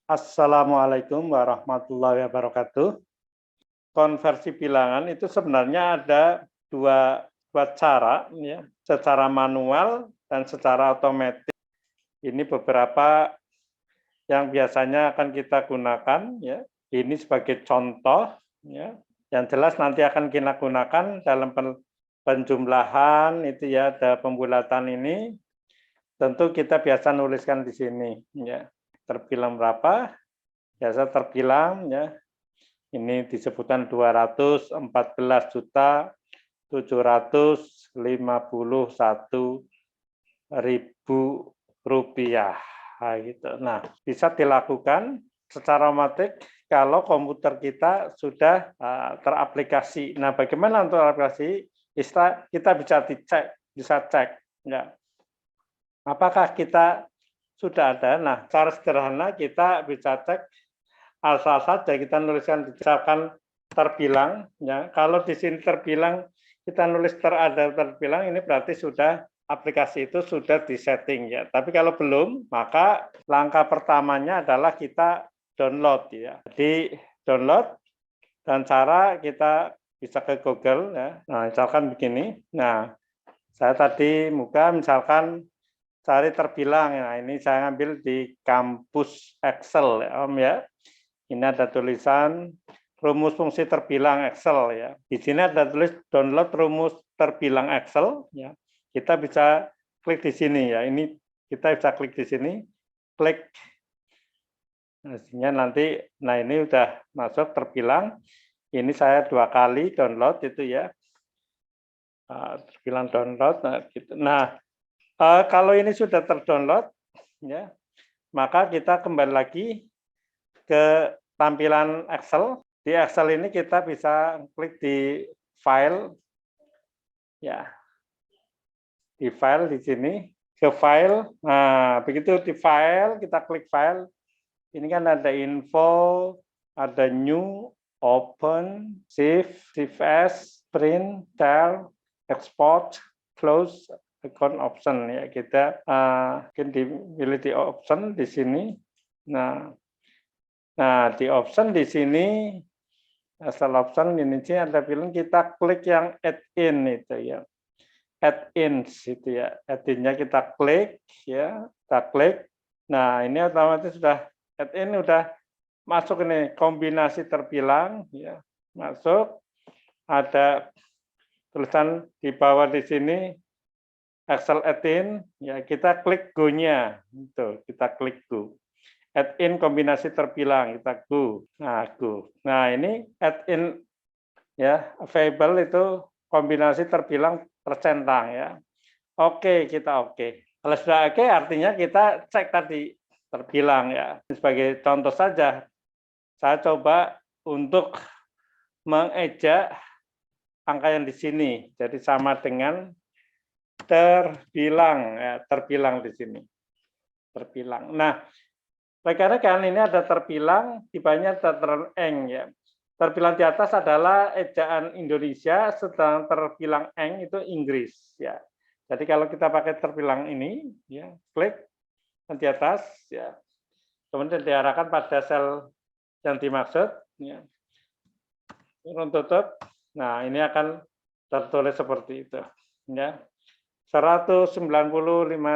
Assalamualaikum warahmatullahi wabarakatuh. Konversi bilangan itu sebenarnya ada dua cara, ya, secara manual dan secara otomatis. Ini beberapa yang biasanya akan kita gunakan, ya. Ini sebagai contoh, ya. Yang jelas nanti akan kita gunakan dalam penjumlahan itu ya, ada pembulatan ini. Tentu kita biasa nuliskan di sini, ya. Terbilang berapa? Biasa terbilang, ya. Ini disebutkan 214.751.000 rupiah. Nah, gitu. Nah, bisa dilakukan secara otomatis kalau komputer kita sudah teraplikasi. Nah, bagaimana untuk aplikasi? Kita bisa cek, ya. Apakah kita sudah ada? Nah, cara sederhana kita bisa cek asal saja kita nuliskan misalkan terbilang, ya. Kalau di sini terbilang kita nulis terbilang ini berarti sudah aplikasi itu sudah disetting, ya. Tapi kalau belum, maka langkah pertamanya adalah kita download, ya. Jadi download dan cara kita bisa ke Google, ya. Nah, misalkan begini. Nah, saya tadi misalkan cari terbilang. Nah, ini saya ambil di kampus Excel, ya, Om, ya. Ini ada tulisan rumus fungsi terbilang Excel, ya. Di sini ada tulis download rumus terbilang Excel, ya. Kita bisa klik di sini, ya. Ini kita bisa klik di sini, klik. Nah, ini udah masuk terbilang. Ini saya 2 kali download itu, ya. Terbilang download, nah gitu. Nah, kalau ini sudah terdownload, ya, maka kita kembali lagi ke tampilan Excel. Di Excel ini kita bisa klik di file, ya, di file di sini, ke file. Nah, begitu di file kita klik file. Ini kan ada info, ada new, open, save, save as, print, share, export, close, account option, ya. Kita mungkin dipilih di option di sini. Nah, di option di sini, asal option ini sih ada bilang kita klik yang add in itu, ya. Add in itu, ya. Add in-nya kita klik, ya. Kita klik. Nah, ini otomatis sudah add in udah masuk ini kombinasi terbilang, ya. Masuk. Ada tulisan di bawah di sini Excel add in, ya, kita klik go-nya. Itu, kita klik go. Add in kombinasi terbilang, kita go. Nah, go. Nah, ini add in, ya, available itu kombinasi terbilang tercentang, ya. Oke, kita oke. Kalau sudah oke, artinya kita cek tadi terbilang, ya. Sebagai contoh saja, saya coba untuk mengeja angka yang di sini. Jadi sama dengan terbilang, ya, terbilang di sini. Terbilang. Nah, rekan-rekan, ini ada terbilang, tipenya tereng, ya. Terbilang di atas adalah ejaan Indonesia, sedang terbilang eng itu Inggris, ya. Jadi kalau kita pakai terbilang ini, ya, klik di atas, ya. Kemudian diarahkan pada sel yang dimaksud, ya. Turun tutup. Nah, ini akan tertulis seperti itu, ya. 195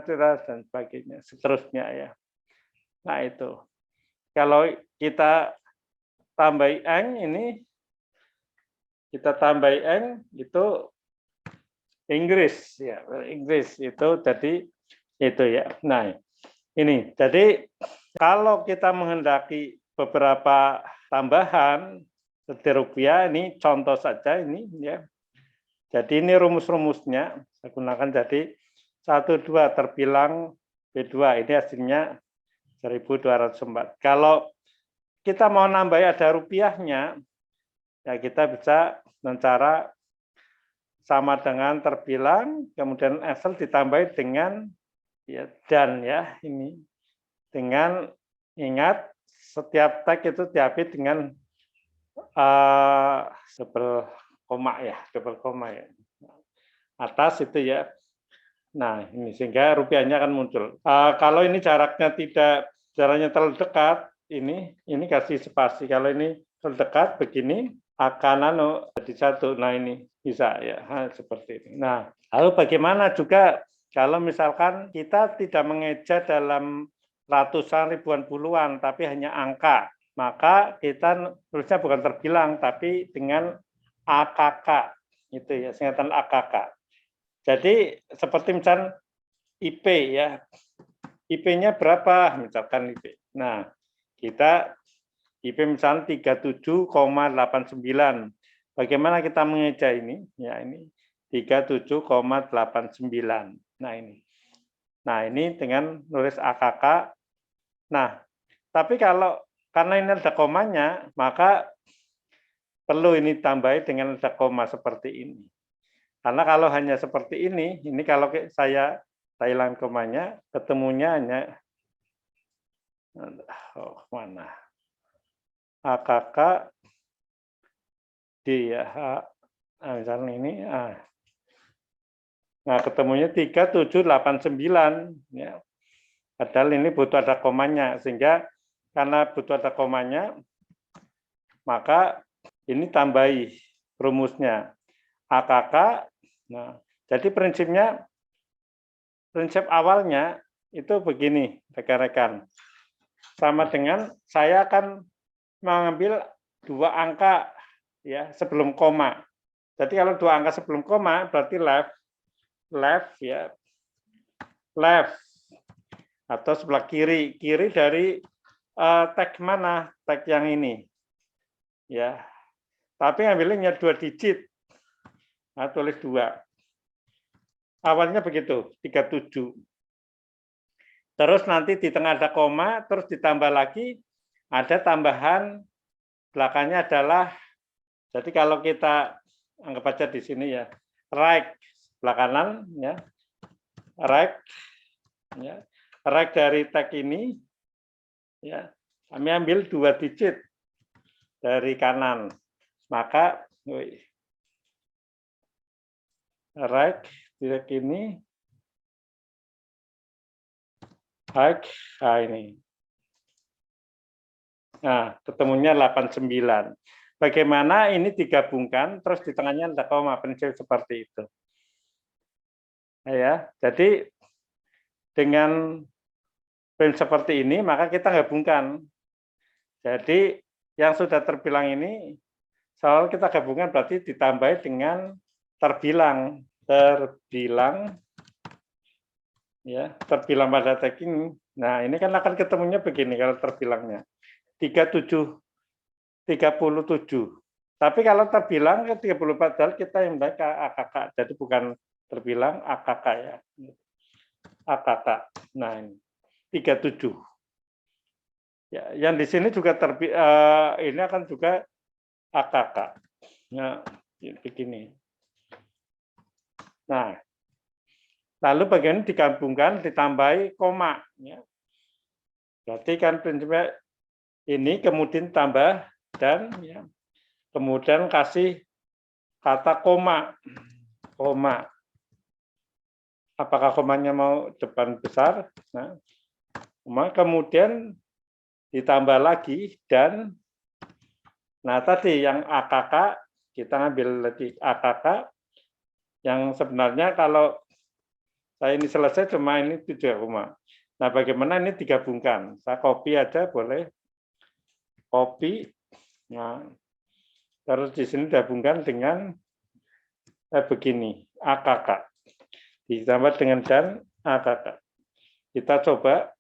juta dan sebagainya, seterusnya, ya. Nah, itu. Kalau kita tambah eng ini, kita tambah eng itu Inggris, ya. Inggris itu jadi itu, ya. Nah, ini. Jadi kalau kita menghendaki beberapa tambahan seperti rupiah, ini contoh saja ini, ya. Jadi ini rumus-rumusnya saya gunakan, jadi 12 terbilang B2 ini hasilnya 1.204. Kalau kita mau nambah ada rupiahnya, ya kita bisa dengan cara sama dengan terbilang, kemudian Excel ditambah dengan, ya, dan, ya, ini dengan ingat setiap tag itu diapit dengan double koma, ya, double koma, ya. Atas itu, ya. Nah, ini sehingga rupiahnya akan muncul. Kalau ini jaraknya terlalu dekat, ini kasih spasi. Kalau ini terdekat begini, akan jadi satu. Nah, ini bisa ya, seperti ini. Nah, lalu bagaimana juga kalau misalkan kita tidak mengeja dalam ratusan, ribuan, puluhan, tapi hanya angka, maka kita tulisnya bukan terbilang, tapi dengan AKK, itu ya, singkatan AKK. Jadi seperti misalkan IP ya, IP-nya berapa, misalkan IP. Nah, kita IP misalnya 37,89. Bagaimana kita mengeja ini? Ya, ini 37,89. Nah, ini. Nah, ini dengan nulis AKK. Nah, tapi kalau karena ini ada komanya, maka perlu ini tambahi dengan ada koma seperti ini. Karena kalau hanya seperti ini kalau saya hilang komanya, ketemunya hanya mana? AKK D ya. Misalnya ini. Nah, ketemunya 3789 ya. Padahal ini butuh ada komanya, sehingga karena butuh ada komanya, maka ini tambahi rumusnya AKK. Nah, jadi prinsip awalnya itu begini, rekan-rekan. Sama dengan saya akan mengambil dua angka ya sebelum koma. Jadi kalau dua angka sebelum koma berarti left ya, left atau sebelah kiri dari tag mana, tag yang ini ya, tapi ambilnya 2 digit, nah, tulis 2, awalnya begitu 37, terus nanti di tengah ada koma, terus ditambah lagi ada tambahan belakangnya adalah, jadi kalau kita anggap aja di sini ya, right sebelah kanan ya, right ya, right dari tag ini ya, kami ambil 2 digit dari kanan, maka right tag ini right, ini. Nah, ketemunya 89. Bagaimana ini digabungkan, terus di tengahnya ada koma, prinsip seperti itu. Ya, jadi dengan prinsip seperti ini, maka kita gabungkan. Jadi yang sudah terbilang ini, soal kita gabungkan berarti ditambah dengan terbilang ya, terbilang pada tag ini. Nah, ini kan akan ketemunya begini kalau terbilangnya 37. Tapi kalau terbilang ke 34, padahal kita yang baca AKK, jadi bukan terbilang AKK ya. AKK. Nah, ini 37. Ya, yang di sini juga ini akan juga AKK. Nah, begini. Nah, lalu bagian digabungkan ditambahi koma ya. Berarti kan prinsipnya ini kemudian tambah dan ya, kemudian kasih kata koma. Apakah komanya mau depan besar? Nah, kemudian ditambah lagi dan, nah tadi yang AKK kita ambil lagi AKK yang sebenarnya kalau saya ini selesai cuma ini 7 koma. Nah, bagaimana ini digabungkan? Saya copy aja boleh. Copy. Nah, terus di sini digabungkan dengan begini, AKK. Ditambah dengan dan AKK. Kita coba.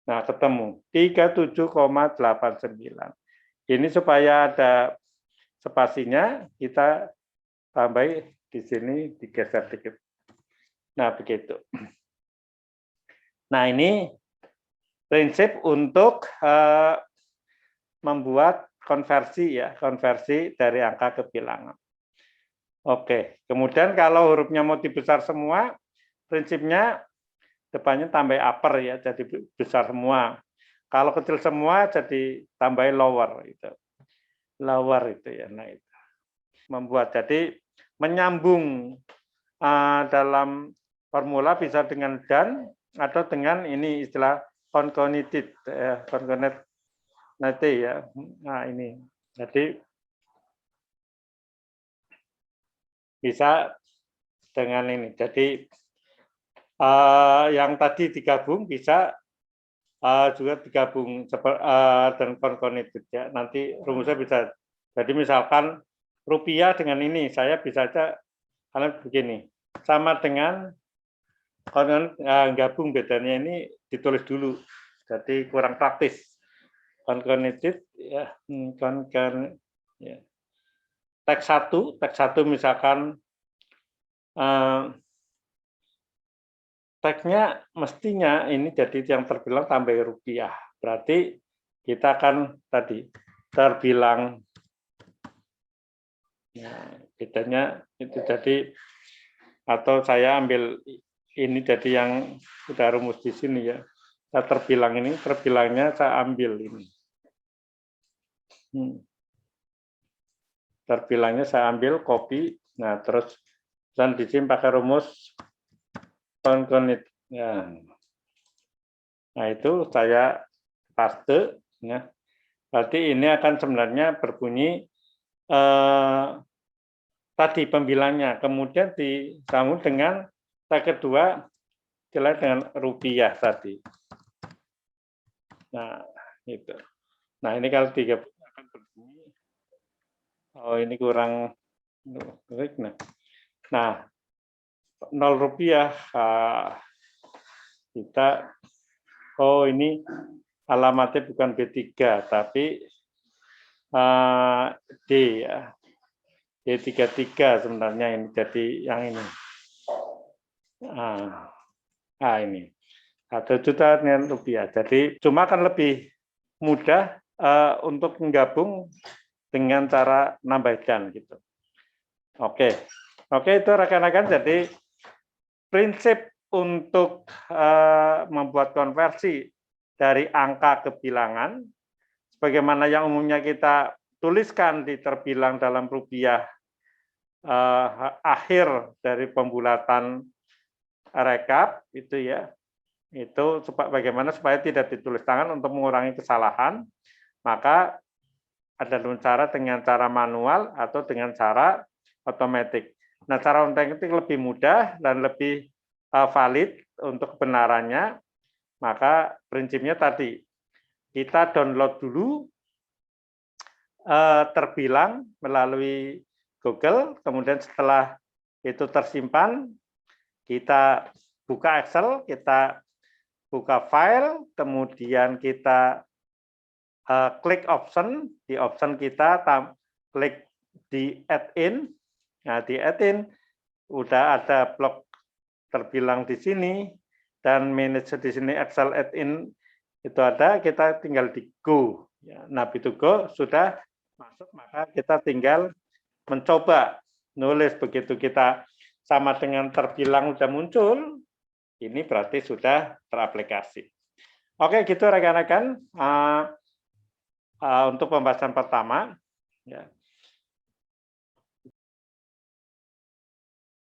Nah, ketemu 37,89. Ini supaya ada spasinya, kita tambah di sini digeser dikit. Nah, begitu. Nah, ini prinsip untuk membuat konversi ya, konversi dari angka ke bilangan. Oke, kemudian kalau hurufnya mau dibesar semua, prinsipnya depannya tambah upper ya, jadi besar semua. Kalau kecil semua jadi tambah lower itu. Lower itu ya. Nah, itu. Membuat jadi menyambung dalam formula bisa dengan dan atau dengan ini istilah conconnected nanti ya. Nah ini, jadi bisa dengan ini. Jadi yang tadi digabung bisa juga digabung dan conconnected ya. Nanti rumusnya bisa. Jadi misalkan rupiah dengan ini, saya bisa aja karena begini, sama dengan gabung, bedanya ini ditulis dulu. Jadi kurang praktis. Conconnected ya, ya. Teks satu misalkan teksnya mestinya ini jadi yang terbilang tambah rupiah. Berarti kita akan tadi terbilang, ya, bedanya itu jadi, atau saya ambil ini jadi yang sudah rumus di sini ya. Saya terbilang ini, terbilangnya saya ambil ini. Terbilangnya saya ambil, copy, nah terus dan di sini pakai rumus conconnect. Ya. Nah itu saya paste. Ya. Berarti ini akan sebenarnya berbunyi tadi pembilangnya, kemudian disambung dengan kedua jelas dengan rupiah tadi. Nah itu. Nah ini kalau tiga akan berbunyi. Oh ini kurang. Nah 0 rupiah kita, oh ini alamatnya bukan B3 tapi D ya, D33 sebenarnya ini, jadi yang ini ini 1 juta rupiah. Jadi cuma akan lebih mudah untuk menggabung dengan cara nambah dan gitu. Oke itu rekan-rekan, jadi prinsip untuk membuat konversi dari angka ke bilangan, sebagaimana yang umumnya kita tuliskan di terbilang dalam rupiah akhir dari pembulatan rekap itu ya, itu bagaimana supaya tidak ditulis tangan untuk mengurangi kesalahan, maka ada dua cara, dengan cara manual atau dengan cara otomatis. Nah, cara otomatis lebih mudah dan lebih valid untuk kebenarannya. Maka prinsipnya tadi, kita download dulu terbilang melalui Google, kemudian setelah itu tersimpan, kita buka Excel, kita buka file, kemudian kita klik option, di option kita klik di add-in. Nah, di add-in udah ada blok terbilang di sini dan manage di sini Excel add-in itu ada, kita tinggal di go. Nah, begitu go sudah masuk, maka kita tinggal mencoba nulis. Begitu kita sama dengan terbilang sudah muncul, ini berarti sudah teraplikasi. Oke, gitu rekan-rekan. Untuk pembahasan pertama, ya.